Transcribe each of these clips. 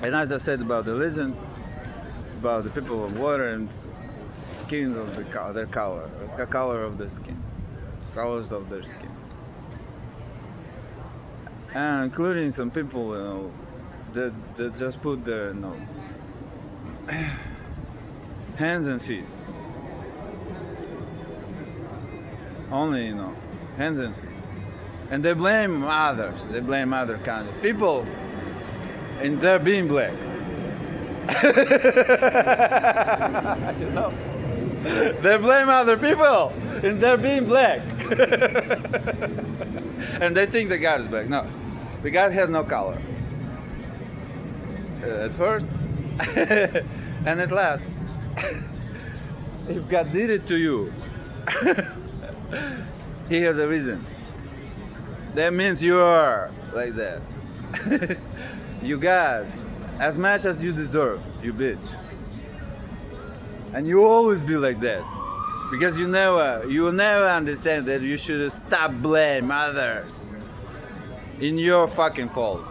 And as I said about the legend, about the people of water and skin of their color, the color of their skin, colors of their skin, and including some people, that just put their, hands and feet, only, hands and feet, and they blame others. They blame other kind of people, in their being black. They blame other people in their being black. And they think the God is black. No, the God has no color. At first, and at last, if God did it to you, He has a reason. That means you are like that. You got as much as you deserve, you bitch. And you always be like that. Because you will never understand that you should stop blame others in your fucking fault.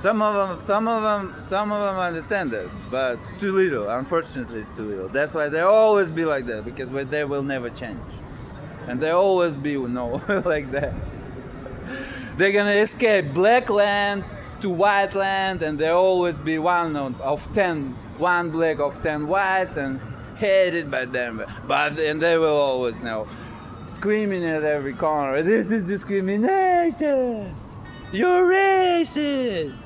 Some of them understand that, but too little. Unfortunately, it's too little. That's why they always be like that, because they will never change, and they always be like that. They're gonna escape black land to white land, and they always be one black of 10 whites, and hated by them. And they will always screaming at every corner, "This is discrimination! You're racist!"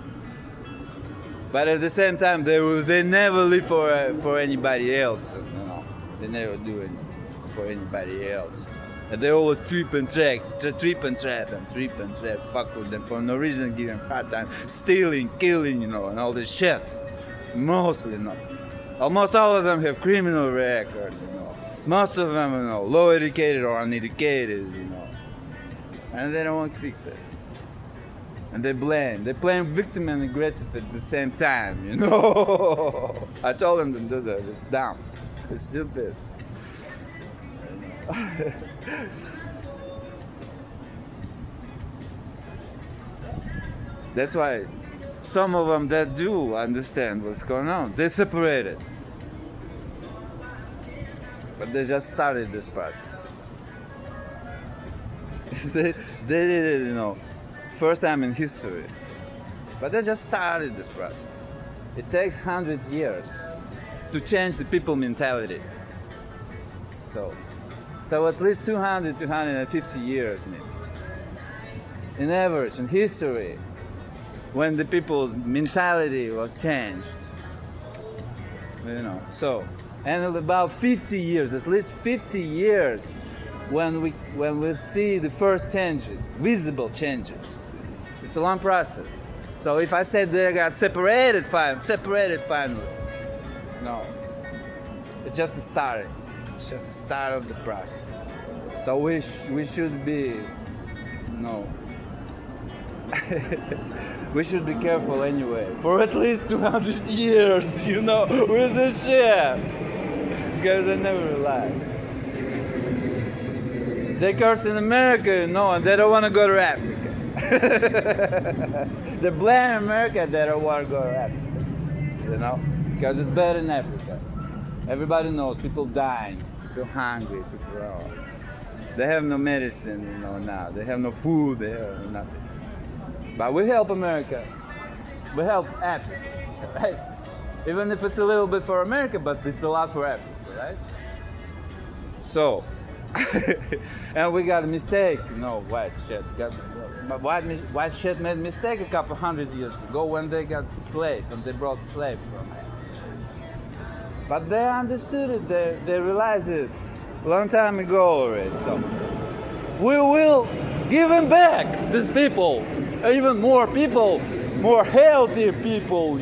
But at the same time, they never live for anybody else. They never do it for anybody else. And they always trip and trap, fuck with them for no reason, give them hard time, stealing, killing, and all this shit. Mostly, almost all of them have criminal records, Most of them, low educated or uneducated, and they don't want to fix it. And they blame victim and aggressive at the same time, I told them to do that. It's dumb. It's stupid. That's why some of them that do understand what's going on, they separated. But they just started this process. they did it, first time in history. But they just started this process. It takes hundreds of years to change the people mentality. So at least 200, 250 years maybe. In average, in history, when the people's mentality was changed. And about 50 years, at least 50 years, when we see the first changes, visible changes. It's a long process. So if I said they got separated finally, no. It's just the start. It's just the start of the process. So we should be, we should be careful anyway. For at least 200 years, with this shit. Because they never rely. They curse in America, and they don't want to go to Africa. They blame America, they don't want to go to Africa. Because it's better in Africa. Everybody knows people dying, people hungry, people they have no medicine, now. They have no food, they have nothing. But we help America. We help Africa, right? Even if it's a little bit for America, but it's a lot for Africa, right? So, and we got a mistake. White shit made a mistake a couple hundred years ago when they got slaves and they brought slaves from Africa. But they understood it. They realized it a long time ago already. So we will give them back, these people, even more people, more healthy people,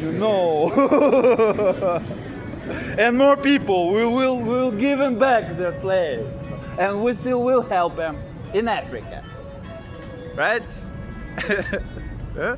and more people. We will give them back their slaves, and we still will help them in Africa, right? Huh?